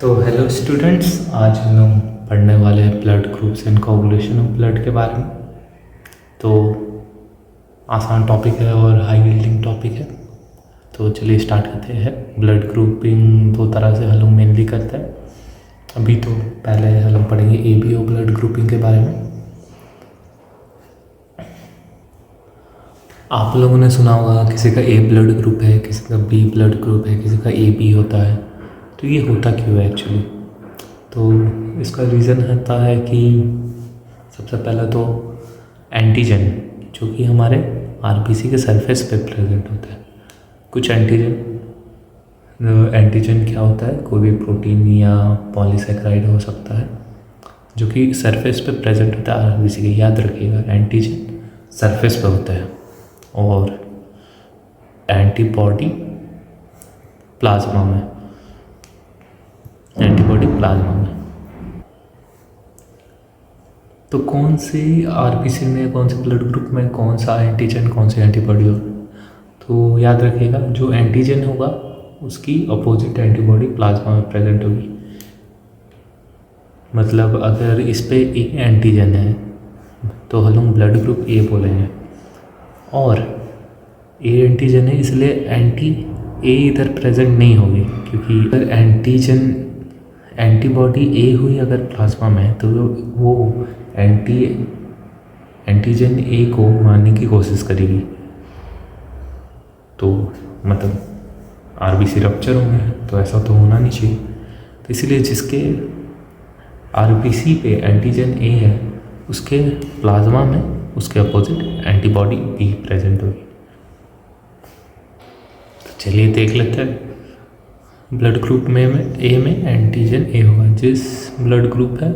तो hello students, आज हम लोग पढ़ने वाले हैं ब्लड ग्रुप्स एंड कोagulation ऑफ ब्लड के बारे में। तो आसान टॉपिक है और हाई यील्डिंग टॉपिक है। तो चलिए स्टार्ट करते हैं। ब्लड ग्रुपिंग दो तरह से हम लोग मेनली करते हैं। अभी तो पहले हम लोग पढ़ेंगे ABO ब्लड ग्रुपिंग के बारे में। आप लोगों ने सुना होगा किसी का A ब्लड ग्रुप है, किसी का B ब्लड ग्रुप है, किसी का AB होता है। तो ये होता क्यों है एक्चुअली? तो इसका रीज़न होता है कि सबसे पहला तो एंटीजन जो कि हमारे RBC के सरफेस पे प्रेजेंट होता है। कुछ एंटीजन क्या होता है? कोई भी प्रोटीन या पॉलीसेकेराइड हो सकता है जो कि सरफेस पे प्रेजेंट होता है RBC के। याद रखिएगा, एंटीजन सरफेस पे होता है और एंटीबॉडी प्लाज्मा में। तो कौन सी RBC में, कौन से ब्लड ग्रुप में कौन सा एंटीजन, कौन सी एंटीबॉडी होगा? तो याद रखिएगा, जो एंटीजन होगा उसकी अपोजिट एंटीबॉडी प्लाज्मा में प्रेजेंट होगी। मतलब अगर इस पे A एंटीजन है तो हम लोग ब्लड ग्रुप A बोलेंगे, और A एंटीजन है इसलिए एंटी A इधर प्रेजेंट नहीं होगी, क्योंकि अगर एंटीबॉडी A हुई अगर प्लाज्मा में तो वो एंटीजन A को मारने की कोशिश करेगी। तो मतलब RBC रप्चर होंगे, तो ऐसा तो होना नहीं चाहिए। तो इसलिए जिसके RBC पे एंटीजन A है उसके प्लाज्मा में उसके अपोजिट एंटीबॉडी B प्रेजेंट होगी। तो चलिए देख लेते हैं। ब्लड ग्रुप में A में एंटीजन A होगा, जिस ब्लड ग्रुप है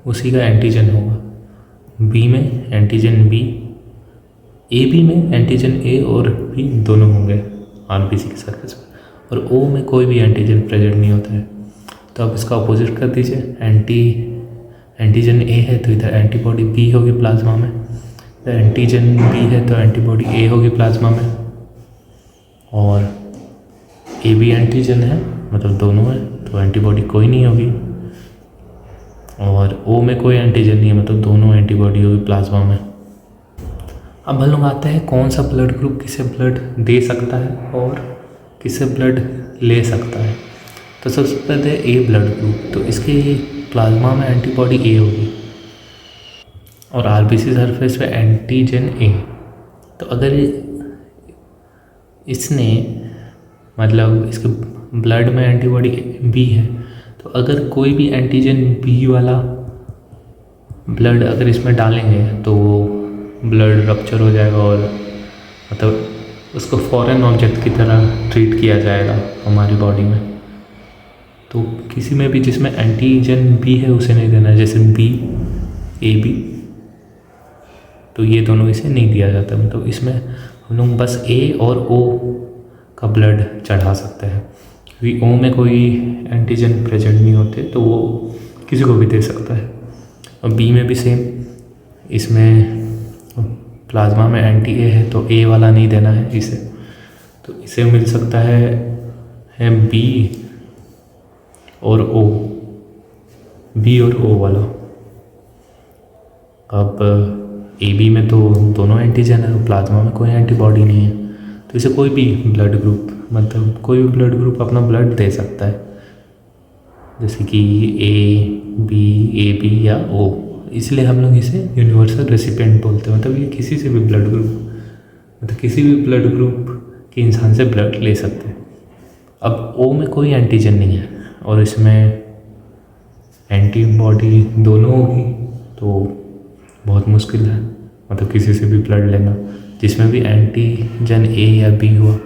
उसी का एंटीजन होगा। B में एंटीजन B, AB में एंटीजन A और B दोनों होंगे RBC के सरफेस पर, और O में कोई भी एंटीजन प्रेजेंट नहीं होता है। तो अब इसका अपोजिट कर दीजिए। एंटीजन A है तो इधर एंटीबॉडी B होगी प्लाज्मा में, एंटीजन B है तो एंटीबॉडी A होगी प्लाज्मा में, और AB एंटीजन है मतलब दोनों है तो एंटीबॉडी कोई नहीं होगी, और O में कोई एंटीजन नहीं है मतलब दोनों एंटीबॉडी होगी प्लाज्मा में। अब हम लोग आते हैं कौन सा ब्लड ग्रुप किसे ब्लड दे सकता है और किसे ब्लड ले सकता है। तो सबसे पहले A ब्लड ग्रुप, तो इसके प्लाज्मा में एंटीबॉडी A होगी और RBC सरफेस पे एंटीजन A। तो अगर इसने मतलब इसके ब्लड में एंटीबॉडी B है, तो अगर कोई भी एंटीजन B वाला ब्लड अगर इसमें डालेंगे तो ब्लड रप्चर हो जाएगा और मतलब उसको फॉरेन ऑब्जेक्ट की तरह ट्रीट किया जाएगा हमारी बॉडी में। तो किसी में भी जिसमें एंटीजन B है उसे नहीं देना है, जैसे B AB, तो ये दोनों इसे नहीं दिया जाता। मतलब इसमें हम लोग बस A और O का ब्लड चढ़ा सकते हैं, क्योंकि O में कोई एंटीजन प्रेजेंट नहीं होते तो वो किसी को भी दे सकता है। और B में भी सेम, इसमें प्लाज्मा में एंटी A है तो A वाला नहीं देना है इसे, तो इसे मिल सकता है B और O, B और O वाला। अब AB में तो दोनों एंटीजन है, प्लाज्मा में कोई एंटीबॉडी नहीं है, तो इसे कोई भी ब्लड ग्रुप मतलब कोई भी ब्लड ग्रुप अपना ब्लड दे सकता है, जैसे कि A, B, AB या O। इसलिए हम लोग इसे यूनिवर्सल रेसिपिएंट बोलते हैं। मतलब ये किसी से भी ब्लड ग्रुप, मतलब किसी भी ब्लड ग्रुप के इंसान से ब्लड ले सकते हैं। अब O में कोई एंटीजन नहीं है और इसमें एंटीबॉडी दोनों होगी, तो बहुत मुश्किल है मतलब किसी से भी ब्लड लेना। जिसमें भी एंटीजन A या B हुआ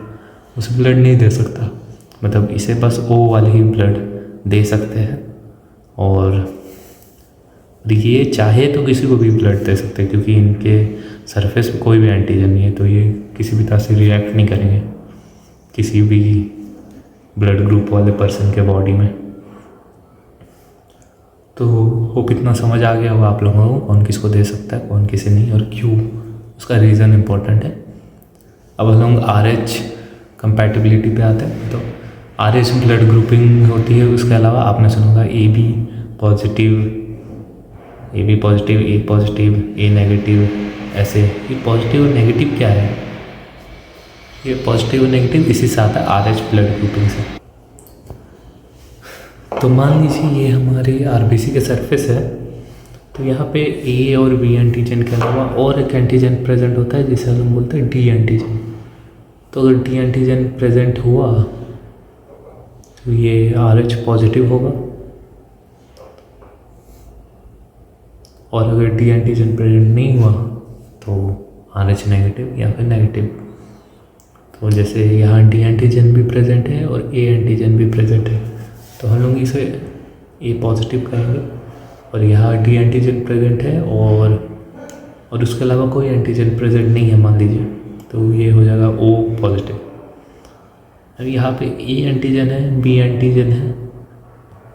उसे ब्लड नहीं दे सकता, मतलब इसे बस O वाले ही ब्लड दे सकते हैं। और ये चाहे तो किसी को भी ब्लड दे सकते हैं, क्योंकि इनके सरफेस पे कोई भी एंटीजन नहीं है, तो ये किसी भी तरह से रिएक्ट नहीं करेंगे किसी भी ब्लड ग्रुप वाले पर्सन के बॉडी में। तो होप इतना समझ आ गया होगा आप लोगों को कौन किसको दे सकता है, कौन किसे नहीं, और क्यों, उसका रीज़न इम्पोर्टेंट है। अब हम लोग RH कंपैटिबिलिटी पे आते हैं। तो आर एच ब्लड ग्रुपिंग होती है। उसके अलावा आपने सुना होगा A B positive, A positive, A negative, ऐसे। ये पॉजिटिव और नेगेटिव क्या है? ये पॉजिटिव और नेगेटिव इसी से आता है आर एच ब्लड ग्रुपिंग से। तो मान लीजिए ये हमारी आरबीसी के सरफेस है, तो यहाँ पे ए और बी एंटीजन के अलावा और एक एंटीजन प्रेजेंट होता है जिसे हम बोलते हैं डी एंटीजन। तो अगर डी एंटीजन प्रेजेंट हुआ तो ये आर एच पॉजिटिव होगा, और अगर डी एंटीजन प्रेजेंट नहीं हुआ तो आर एच नेगेटिव या फिर नेगेटिव। तो जैसे यहाँ डी एंटीजन भी प्रेजेंट है और ए एंटीजन भी प्रेजेंट है, तो हम लोग इसे ए पॉजिटिव कहेंगे। और यहाँ डी एंटीजन प्रेजेंट है और उसके अलावा कोई एंटीजन प्रेजेंट नहीं है मान लीजिए, तो ये हो जाएगा ओ पॉजिटिव। अब यहाँ पे ए एंटीजन है, बी एंटीजन है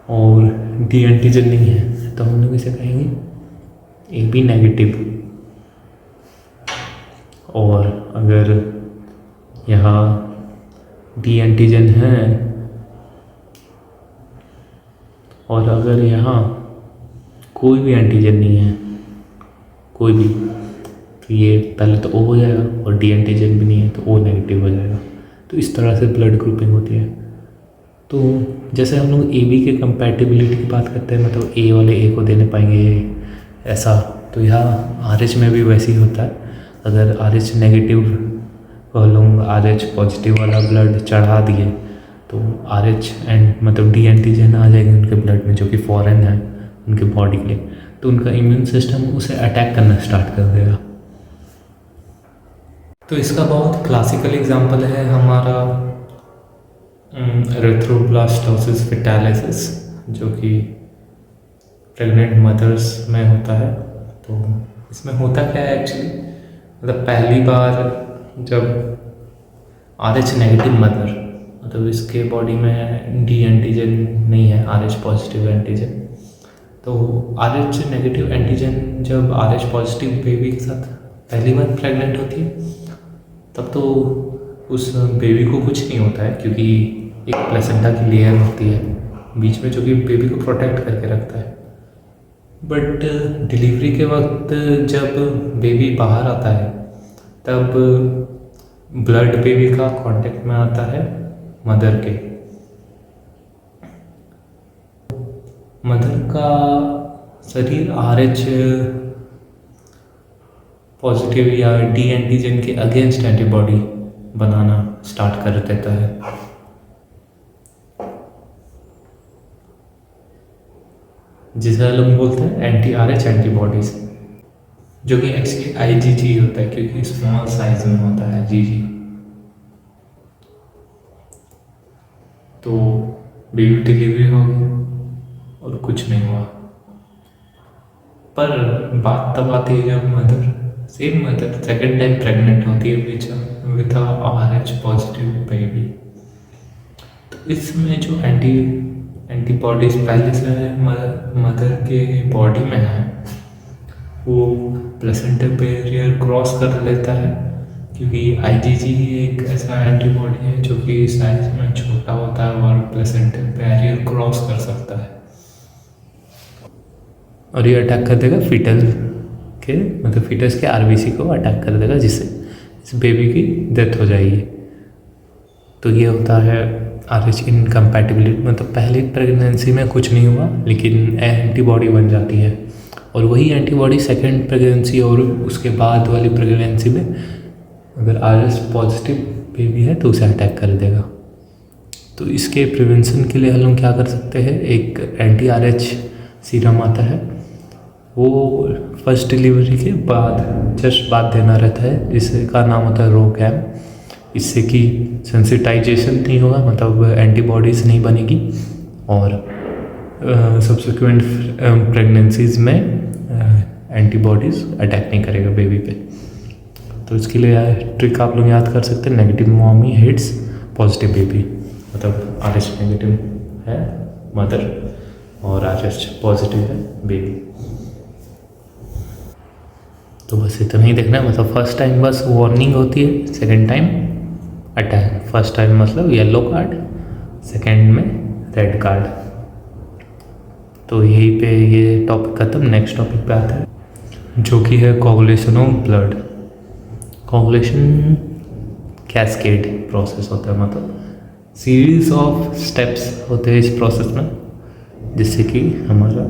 और डी एंटीजन नहीं है, तो हम लोग इसे कहेंगे ए बी नेगेटिव। और अगर यहाँ डी एंटीजन है और अगर यहाँ कोई भी एंटीजन नहीं है, कोई भी, तो ये पहले तो ओ हो जाएगा, और डी एंटीजन भी नहीं है तो ओ नेगेटिव हो जाएगा। तो इस तरह से ब्लड ग्रुपिंग होती है। तो जैसे हम लोग ए बी के कंपैटिबिलिटी की बात करते हैं, मतलब ए वाले ए को देने पाएंगे ऐसा, तो यहाँ आर एच में भी वैसे ही होता है। अगर आर एच नेगेटिव को हम लोग आर एच पॉजिटिव वाला ब्लड चढ़ा दिए तो आर एच एंड मतलब डी एंटीजन आ जाएंगे उनके ब्लड में, जो कि फॉरेन है उनके बॉडी के लिए, तो उनका इम्यून सिस्टम उसे अटैक करना स्टार्ट कर देगा। तो इसका बहुत क्लासिकल एग्जांपल है हमारा एरिथ्रोब्लास्टोसिस फेटालिसिस, जो कि प्रेग्नेंट मदर्स में होता है। तो इसमें होता क्या है एक्चुअली, मतलब पहली बार जब आर एच नेगेटिव मदर, मतलब इसके बॉडी में डी एंटीजन नहीं है, आर एच पॉजिटिव एंटीजन, तो आर एच नेगेटिव एंटीजन जब आर एच पॉजिटिव बेबी के साथ पहली बार प्रेग्नेंट होती है, तब तो उस बेबी को कुछ नहीं होता है, क्योंकि एक प्लेसेंटा की लेयर होती है बीच में जो कि बेबी को प्रोटेक्ट करके रखता है। बट डिलीवरी के वक्त जब बेबी बाहर आता है तब ब्लड बेबी का कांटेक्ट में आता है मदर के। मदर का शरीर आर एच पॉजिटिव या डी एंटीजन के अगेंस्ट एंटीबॉडी बनाना स्टार्ट कर देता है। जिसे हम बोलते हैं एंटी आर एच एंटीबॉडीज, जो कि एक्चुअली आईजीजी होता है, क्योंकि स्मॉल साइज में होता है जीजी। तो बेबी डिलीवरी हो गई और कुछ नहीं हुआ, पर बात तब आती है जब मदर सेकेंड टाइम प्रेग्नेंट होती है with are H positive baby. तो इसमें जो एंटीबॉडीज पहले से मदर के बॉडी में है, वो प्लेसेंटा बैरियर क्रॉस कर लेता है, क्योंकि आईजीजी एक ऐसा एंटीबॉडी है जो कि साइज में छोटा होता है और प्लेसेंटा बैरियर क्रॉस कर सकता है, और ये अटैक कर देगा फीटल के, मतलब फीटस के आरबीसी को अटैक कर देगा, जिससे इस बेबी की डेथ हो जाएगी। तो ये होता है आर एच इनकम्पैटिबिलिटी, मतलब पहली प्रेगनेंसी में कुछ नहीं हुआ लेकिन एंटीबॉडी बन जाती है, और वही एंटीबॉडी सेकेंड प्रेगनेंसी और उसके बाद वाली प्रेगनेंसी में अगर आर एच पॉजिटिव बेबी है तो उसे अटैक कर देगा। तो इसके प्रिवेंशन के लिए हम लोग क्या कर सकते हैं, एक एंटी आर एच सीरम आता है, वो फर्स्ट डिलीवरी के बाद जस्ट बाद देना रहता है, जिसका नाम होता है रोकैम। इससे कि सेंसिटाइजेशन नहीं होगा, मतलब एंटीबॉडीज़ नहीं बनेगी, और सब्सिक्वेंट प्रेगनेंसीज़ में एंटीबॉडीज़ अटैक नहीं करेगा बेबी पे। तो इसके लिए ट्रिक आप लोग याद कर सकते हैं, negative mommy hits positive baby, मतलब आर एच नेगेटिव है मदर और आर एच पॉजिटिव है बेबी। तो बस इतना ही देखना है, मतलब फर्स्ट टाइम बस वार्निंग होती है, second time attack. First time मतलब येलो कार्ड सेकेंड में रेड कार्ड। तो यहीं पे ये टॉपिक ख़त्म। नेक्स्ट टॉपिक पे आते हैं जो कि है coagulation of blood. Coagulation cascade process होता है, मतलब सीरीज ऑफ स्टेप्स होते हैं इस प्रोसेस में, जिससे कि हमारा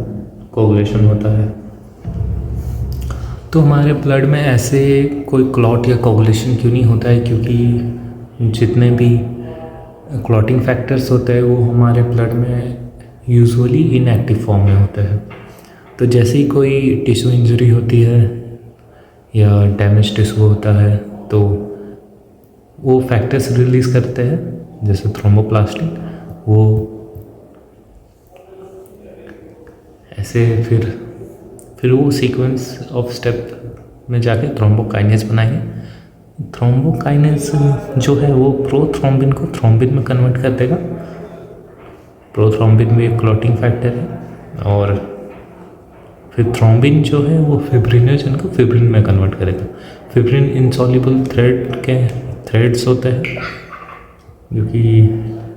कोगुलेशन होता है। तो हमारे ब्लड में ऐसे कोई क्लॉट या कोगुलेशन क्यों नहीं होता है? क्योंकि जितने भी क्लॉटिंग फैक्टर्स होते हैं वो हमारे ब्लड में यूजुअली इनएक्टिव फॉर्म में होते हैं। तो जैसे ही कोई टिश्यू इंजरी होती है या डैमेज टिश्यू होता है तो वो फैक्टर्स रिलीज़ करते हैं, जैसे थ्रोम्बोप्लास्टिन। वो ऐसे फिर वो सीक्वेंस ऑफ स्टेप में जाके थ्रोम्बोकाइनेज बनाएंगे। थ्रोम्बोकाइनेज जो है वो प्रोथ्रोम्बिन को थ्रोम्बिन में कन्वर्ट कर देगा। प्रोथ्रोम्बिन भी एक क्लॉटिंग फैक्टर है, और फिर थ्रोम्बिन जो है वो फिब्रिनोजन को फिब्रिन में कन्वर्ट करेगा। फिब्रिन इनसॉल्युबल थ्रेड्स होते हैं जो कि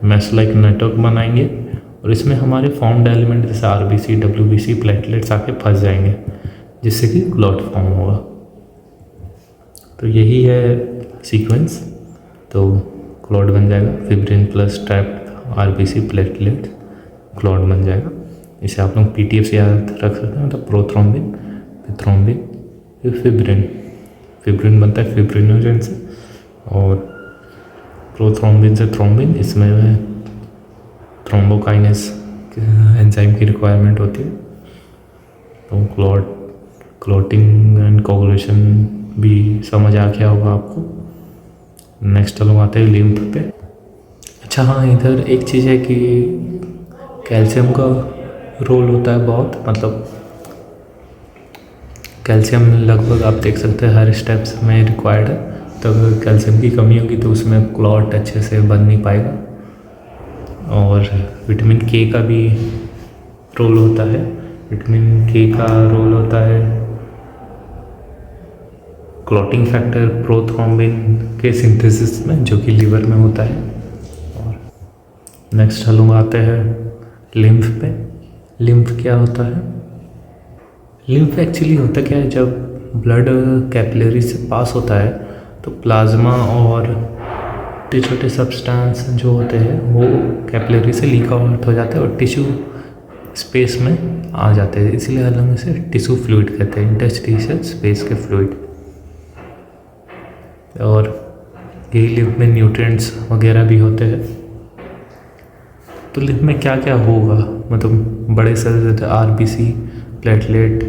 मैश लाइक नेटवर्क बनाएंगे, और इसमें हमारे फॉर्म्ड एलिमेंट जैसे आरबीसी, डब्ल्यूबीसी, प्लेटलेट्स आके फंस जाएंगे, जिससे कि क्लॉट फॉर्म होगा। तो यही है सीक्वेंस। तो क्लॉट बन जाएगा, fibrin plus trapped RBC platelet, clot बन जाएगा। इसे आप लोग पीटीएफ से याद रख सकते हैं, मतलब प्रोथ्रोम्बिन, फिर थ्रोम्बिन, फिर फिब्रिन। फिब्रिन बनता है फिब्रिनोजन से, और प्रोथ्रोम्बिन से थ्रोम्बिन। इसमें थ्रोम्बोकाइनेस एंजाइम की रिक्वायरमेंट होती है। तो क्लॉटिंग एंड कोगुलेशन भी समझ आ गया होगा आपको। नेक्स्ट चलो आते हैं लिम्फ पे। अच्छा हाँ, इधर एक चीज़ है कि कैल्शियम का रोल होता है बहुत, मतलब कैल्शियम लगभग आप देख सकते हैं हर स्टेप्स में रिक्वायर्ड है। तो अगर कैल्शियम की कमी होगी तो उसमें क्लॉट अच्छे से बन नहीं पाएगा। और विटामिन के का भी रोल होता है। विटामिन के का रोल होता है क्लॉटिंग फैक्टर प्रोथ्रोम्बिन के सिंथेसिस में, जो कि लीवर में होता है। और नेक्स्ट हम लोग आते हैं लिम्फ पे। लिम्फ क्या होता है? लिम्फ एक्चुअली होता क्या है, जब ब्लड कैपिलरी से पास होता है तो प्लाज्मा और छोटे छोटे सब्सटेंस जो होते हैं वो कैपिलरी से लीक आउट हो जाते हैं और टिश्यू स्पेस में आ जाते हैं। इसीलिए हम इसे टिश्यू फ्लूइड कहते हैं, इंटरस्टिशियल स्पेस के फ्लूइड। और यही लिम्फ में न्यूट्रिएंट्स वगैरह भी होते हैं। तो लिम्फ में क्या क्या होगा, मतलब बड़े सेल जैसे आरबीसी, प्लेटलेट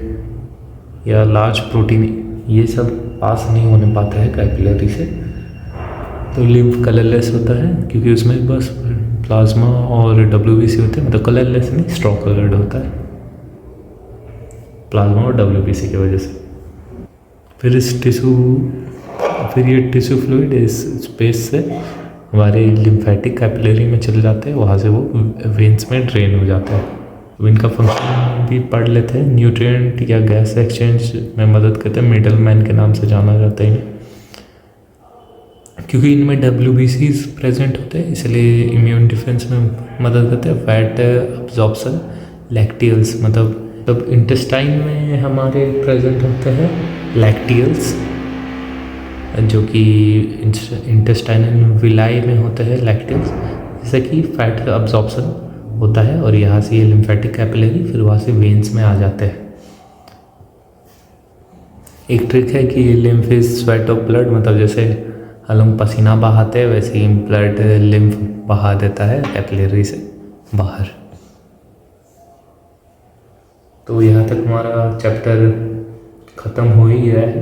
या लार्ज प्रोटीन, ये सब पास नहीं होने पाते हैं कैपिलरी से। तो लिम्फ कलरलेस होता है क्योंकि उसमें बस प्लाज्मा और डब्ल्यूबीसी होते हैं, मतलब कलरलेस नहीं, स्ट्रॉ कलर्ड होता है प्लाज्मा और डब्ल्यूबीसी की वजह से। फिर ये टिश्यू फ्लूइड इस स्पेस से हमारे लिम्फेटिक कैपिलरी में चले जाते हैं, वहाँ से वो वेन्स में ड्रेन हो जाता है। तो इनका फंक्शन भी पढ़ लेते हैं। न्यूट्रिएंट या गैस एक्सचेंज में मदद करते हैं, मिडल मैन के नाम से जाना जाता है क्योंकि इनमें डब्ल्यूबीसीज प्रेजेंट होते हैं, इसलिए इम्यून डिफेंस में मदद करते हैं। फैट अब्जॉर्प्शन, लैक्टियल्स, मतलब इंटेस्टाइन में हमारे प्रेजेंट होते हैं लैक्टियल्स, जो कि इंटेस्टाइनल विलाई में होते हैं लैक्टियल्स, जैसे कि फैट अब्जॉर्प्शन होता है। और यहाँ से ये लिम्फेटिक कैपिलरी फिर वहाँ से वेन्स में आ जाते हैं। एक ट्रिक है कि lymph is sweat of blood, मतलब जैसे हम लोग पसीना बहाते हैं वैसे ही ब्लड लिम्फ बहा देता है कैपिलरी से बाहर। तो यहाँ तक हमारा चैप्टर ख़त्म हो ही गया है।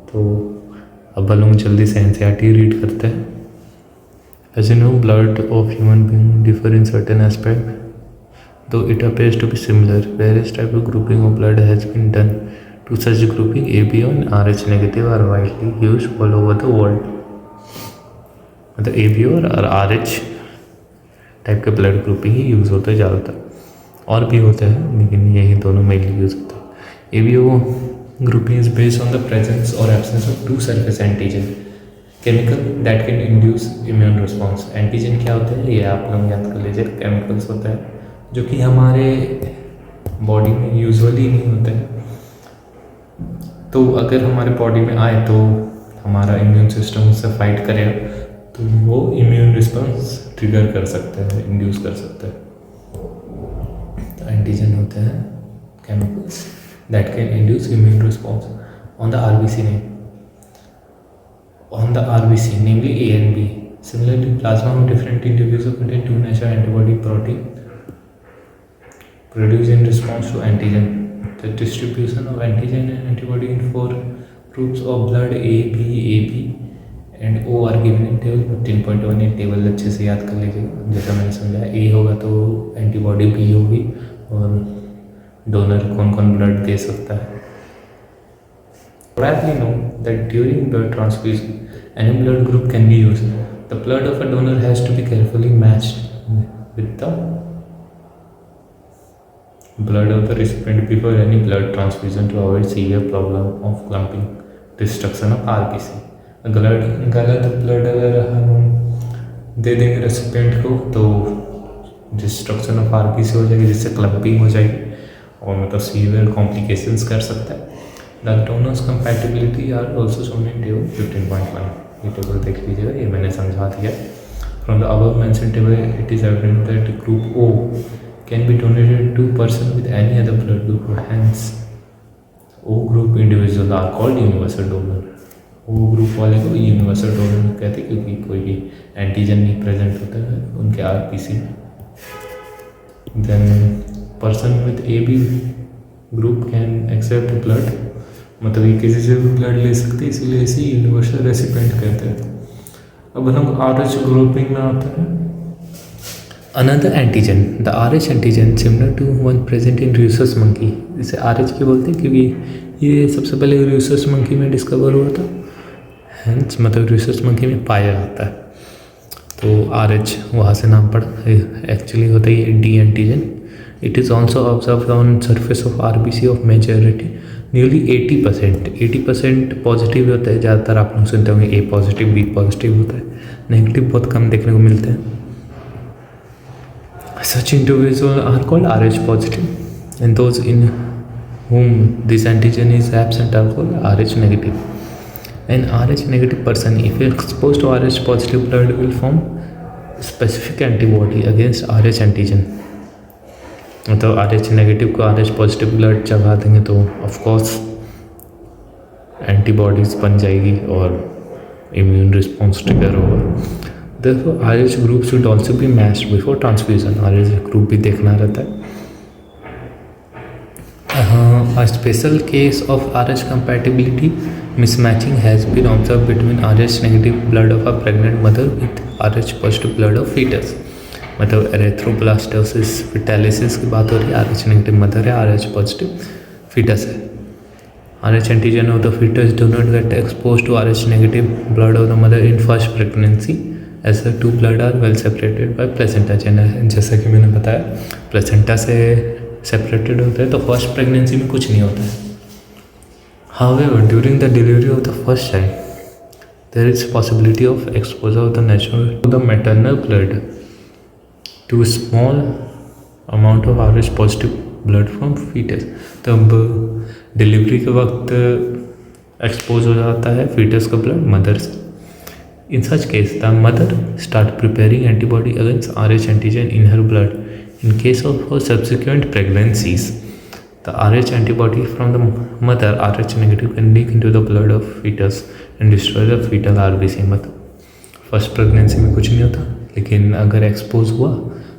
तो अब हम लोग जल्दी से एनसीईआरटी रीड करते हैं। As you know, blood of human being differ in certain aspect, though it appears to be similar. Various type of grouping of blood has been done. To such grouping, AB and RH negative are widely used all over the world. मतलब AB और RH type के blood grouping ही use होते हैं ज़्यादातर, और भी होते हैं लेकिन यही दोनों मेनली यूज़ होते हैं। ABO grouping is based on the presence or absence of two surface antigen. Chemical that can induce immune response. Antigen क्या होते हैं, ये आप लोग याद कर लीजिए, केमिकल्स होते हैं जो कि हमारे बॉडी में यूजुअली नहीं होते हैं, तो अगर हमारे बॉडी में आए तो हमारा इम्यून सिस्टम उससे फाइट करेगा, तो वो इम्यून रिस्पॉन्स ट्रिगर कर सकते हैं, इंड्यूस कर सकते हैं। तो एंटीजन होते हैं chemicals that can induce immune response on the RBC namely A and B. Similarly, plasma of different individuals contain two natural antibody protein produced in response to antigen. The distribution of antigen and antibody in 4 groups of blood A, B, AB and O are given in table 15.1. ये table अच्छे से याद कर लीजिएगा। जैसा मैंने समझाया, A होगा तो एंटीबॉडी B होगी और डोनर कौन कौन ब्लड दे सकता है। Widely known that during blood transfusion, any blood group can be used. The blood of a donor has to be carefully matched with the blood of the recipient before any blood transfusion to avoid severe problem of clumping, destruction of RBC. गलत blood अगर हम दे देंगे recipient को तो destruction of RBC हो जाएगी, जिससे clumping हो जाएगी और मतलब सीवियर कॉम्प्लिकेशंस कर सकता है। The donors compatibility are also shown in table 15.1. ये टेबल देख लीजिएगा, ये मैंने समझा दिया। From the above mentioned table, it is evident that group O can be donated to person with any other blood group. Hence, O group individuals are called universal donor. O group वाले को universal donor कहते हैं क्योंकि कोई भी antigen नहीं present होता है उनके आरपीसी में। Then person with AB group can accept blood, मतलब ये किसी से भी ब्लड ले सकते हैं, इसीलिए इसे यूनिवर्सल रेसिपिएंट कहते हैं। अब हम RH ग्रुपिंग में आते हैं। Another antigen, the RH antigen similar to one present in rhesus monkey. इसे RH क्यों बोलते हैं, क्योंकि ये सबसे पहले र्यूसस मंकी में डिस्कवर हुआ था, हैंस मतलब र्यूसस मंकी में पाया जाता है, तो RH वहाँ से नाम पड़ा। एक्चुअली होता है ये D antigen. It is also observe on surface of RBC of majority nearly 80% positive होता है। ज़्यादातर आप लोग सुनते होंगे A पॉजिटिव B पॉजिटिव होता है, नेगेटिव बहुत कम देखने को मिलते हैं। Such individual are called RH positive and those in whom this antigen is absent are called RH negative. An RH negative person, if exposed to RH positive blood, will form specific antibody against RH antigen. मतलब RH negative को RH positive blood चढ़ा देंगे तो of course antibodies बन जाएगी और immune response trigger होगा। Therefore, RH group should also be matched before transfusion. RH group भी देखना रहता है। A special case of RH compatibility mismatching has been observed between RH negative blood of a pregnant mother with RH positive blood of fetus. मतलब एरेथ्रोब्लास्टोसिस फिटालिसिस की बात हो रही है। RH नेगेटिव मदर है, RH पॉजिटिव फीटस है। RH antigen of the foetus do not get expose to RH negative blood of the mother in first pregnancy as the two blood are well separated by placenta. जैसा कि मैंने बताया, placenta से separated होता है तो first pregnancy में कुछ नहीं होता है। However during the delivery of the first child there is possibility of exposure of the natural to the maternal blood to small amount of RH positive blood from fetus. तब delivery के वक्त expose हो जाता है foetus का blood mother से। In such case the mother start preparing antibody against RH antigen in her blood. In case of subsequent pregnancies the RH antibody from the mother RH negative can leak into the blood of fetus and destroy the fetal RBC। मतलब first pregnancy में कुछ नहीं होता, लेकिन अगर expose हुआ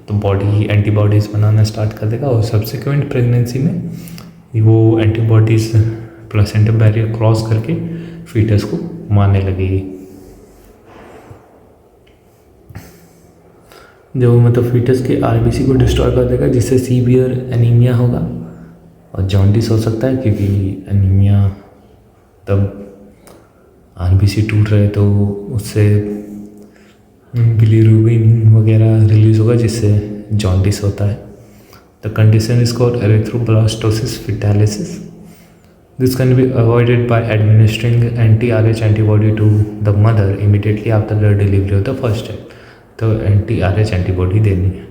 तो body antibodies बनाना start कर देगा और सब्सिक्वेंट प्रेगनेंसी में वो एंटीबॉडीज़ प्लेसेंटा बैरियर क्रॉस करके फीटस को मारने लगेगी। जो मतलब फीटस के RBC को डिस्ट्रॉय कर देगा, जिससे सीवियर एनीमिया होगा और जॉन्डिस हो सकता है, क्योंकि एनीमिया तब RBC टूट रहे तो उससे बिलीरुबिन वगैरह रिलीज होगा, जिससे जॉन्डिस होता है। The condition is called erythroblastosis fetalis. This can be avoided by administering anti-RH antibody to the mother immediately after the delivery of the first child. तो anti-RH antibody देनी है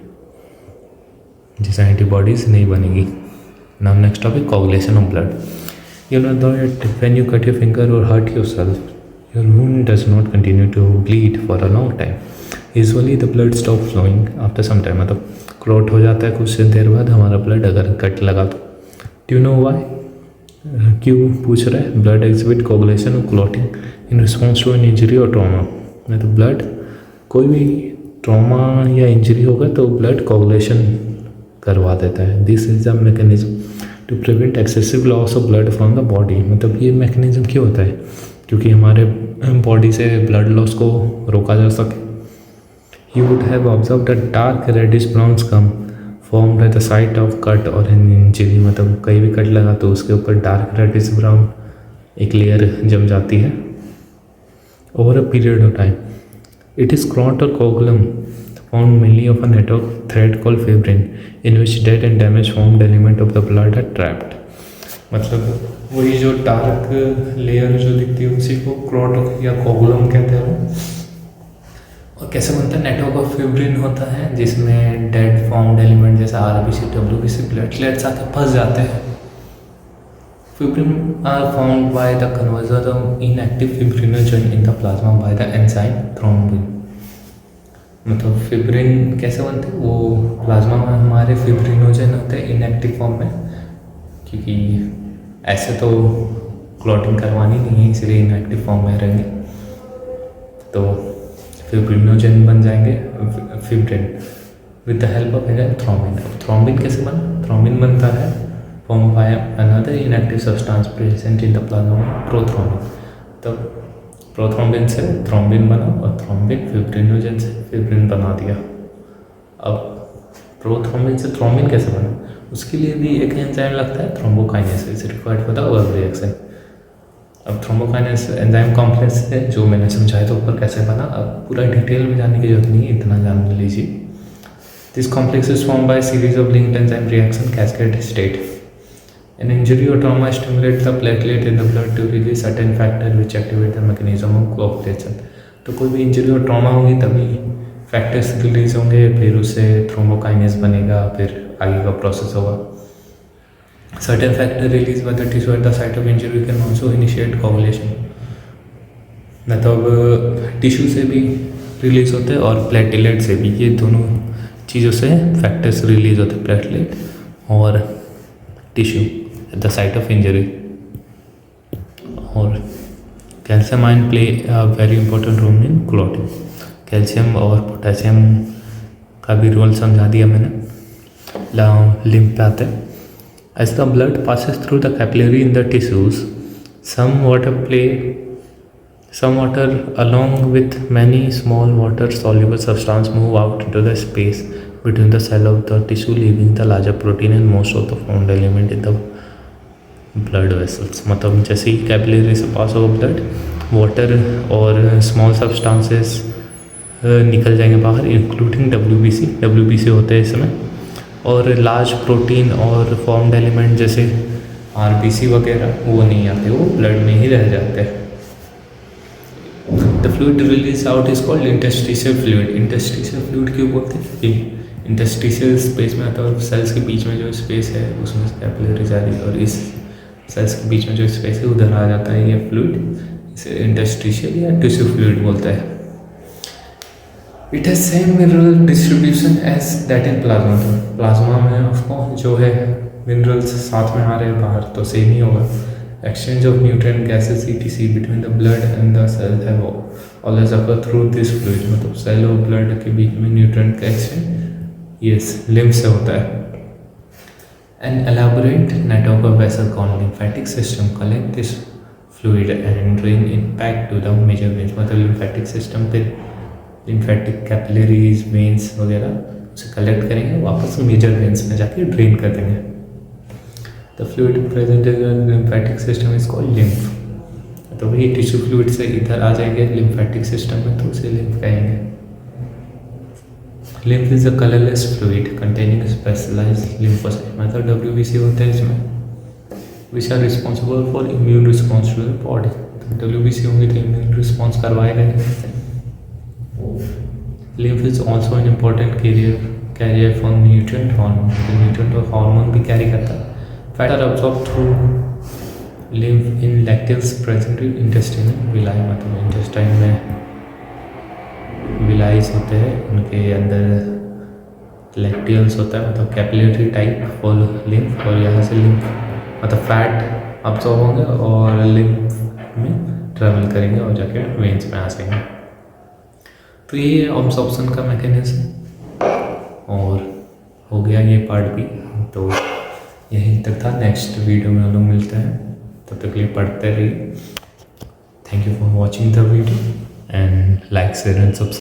जिससे एंटीबॉडीज नहीं बनेगी. Now next topic, coagulation of blood. You know that when you cut your finger or hurt yourself, your wound does not continue to bleed for a long time. Usually the blood stops flowing after some time. मतलब clot हो जाता है कुछ देर बाद हमारा blood अगर cut लगा तो. Do you know why? क्यों पूछ रहा है. Blood exhibit coagulation or clotting in response to an injury or trauma. मतलब ब्लड कोई भी ट्रॉमा या इंजरी होगा तो ब्लड कोगुलेशन करवा देता है. This is the mechanism to prevent excessive loss of blood from the body. मतलब ये मैकेनिज्म क्यों होता है? क्योंकि हमारे बॉडी से ब्लड लॉस को रोका जा सके. You would have observe the dark reddish brown scum formed at the site of cut or an injury. मतलब कहीं भी कट लगा तो उसके ऊपर डार्क रेडिश ब्राउन एक लेयर जम जाती है over a period of time. It is clot or coagulum formed mainly of a network thread called fibrin in which dead and damaged formed element of the blood are trapped. मतलब वही जो dark layer जो दिखती है उसी को clot या कोगुलम कहते हैं. और कैसे बनता है? नेटवर्क ऑफ फिब्रिन होता है जिसमें डेड फॉर्म्ड एलिमेंट जैसे आरबीसी डब्ल्यूबीसी प्लेटलेट्स आके फंस जाते हैं. Fibrin are formed by the conversion of inactive fibrinogen in the plasma by the enzyme thrombin. मतलब फिब्रिन कैसे बनते हैं? वो प्लाज्मा में हमारे फिब्रिनोजन होते हैं इनएक्टिव फॉर्म में, क्योंकि ऐसे तो क्लॉटिंग करवानी नहीं है इसलिए इनएक्टिव फॉर्म में रहेंगे. तो फिब्रिनोजन बन जाएंगे fibrin with the help of thrombin. अब थ्रोम्बिन कैसे बना? थ्रोम्बिन बनता है form by another inactive substance present in the plasma prothrombin. तब प्रोथ्रोम्बिन से थ्रोम्बिन बना और थ्रोम्बिन फिब्रिनोजन से फिब्रिन बना दिया. अब प्रोथ्रोम्बिन से थ्रोम्बिन कैसे बना? उसके लिए भी एक एंजाइम लगता है thrombokinase. Is required for the work reaction. अब थ्रोम्बोकाइनेस एंजाइम कॉम्प्लेक्स है जो मैंने समझाया था ऊपर कैसे बना. अब पूरा डिटेल में जाने की जरूरत नहीं है, इतना जान लीजिए. This complex is form by series of linked enzyme reaction cascade state. An injury or trauma stimulates the platelet in the blood to release certain factor which activate the mechanism of coagulation. तो कोई भी injury or trauma होगी तभी factors release होंगे, फिर उससे thrombokinase बनेगा, फिर आगे का प्रोसेस होगा. Certain factor released by the tissue at the site of injury can also initiate coagulation. मतलब टिश्यू से भी रिलीज होते हैं और प्लेटलेट से भी. ये दोनों चीज़ों से फैक्टर्स रिलीज होते हैं, प्लेटलेट और tissue at the site of injury. और calcium ion play a very important role in clotting. Calcium और पोटेशियम का भी रोल समझा दिया मैंने. लिम्फ पे आते हैं. As the blood passes through the capillary in the tissues some water along with many small water soluble substance move out into the space between the cell of the tissue leaving the larger protein and most of the formed element in the blood vessels. मतलब जैसे ही capillary से पास होगा blood, water और small substances निकल जाएंगे बाहर including WBC होते हैं इसमें. और लार्ज प्रोटीन और फॉर्म्ड एलिमेंट जैसे आरबीसी वगैरह वो नहीं आते, वो ब्लड में ही रह जाते हैं. The fluid release out is called interstitial fluid. Interstitial fluid क्यों बोलते हैं? इंटरस्टिशियल स्पेस में आता है, सेल्स के बीच में जो स्पेस है उसमें कैपिलरी जा रही है और इस सेल्स के बीच में जो स्पेस है उधर आ जाता है ये फ्लूइड. इसे इंटरस्टिशियल या टिश्यू फ्लूइड बोलता है. It has same mineral distribution as that in plasma. तो प्लाज्मा में ऑफकोर्स जो है मिनरल्स साथ में आ रहे हैं बाहर तो सेम ही होगा. Exchange of nutrient gases etc between the blood and the cell have always occur through this fluid. मतलब सेल और ब्लड के बीच में न्यूट्रिएंट का एक्सचेंज यस लिम्फ से होता है. An elaborate network of vessels called lymphatic system collect this fluid and drain it back to the major veins. मतलब lymphatic system पे lymphatic capillaries, veins वगैरह उसे कलेक्ट करेंगे, वापस मेजर वेन्स में जाके ड्रेन कर देंगे. The fluid present in the lymphatic system is called lymph. तो वही टिश्यू फ्लूइड से इधर आ जाएंगे lymphatic system में तो उसे lymph कहेंगे. Lymph is a colorless fluid containing specialized lymphocyte. मतलब WBC होते हैं इसमें. Which are responsible for immune response to the body. WBC होंगे तो इम्यून रिस्पॉन्स करवाएगा नहीं। Lymph is also an important carrier for nutrient hormone, nutrient और hormone भी कैरी करता है। Fat are absorb through lymph in lacteals present in intestine, villi मतलब intestine में विलाइज होते हैं, उनके अंदर लैक्टियल्स होता है मतलब कैपिलरी टाइप फॉर लिम्फ, और यहाँ से लिम्फ मतलब फैट अब्सॉर्ब होंगे और लिम्फ में ट्रैवल करेंगे और जाके वेन्स में आ जाएंगे। तो ये अब्सॉर्प्शन का मैकेनिज्म और हो गया ये पार्ट भी। तो यहीं तक था, नेक्स्ट वीडियो में हम लोग मिलते हैं, तब तक के लिए पढ़ते रहिए। Thank you for watching the video and like share and subscribe.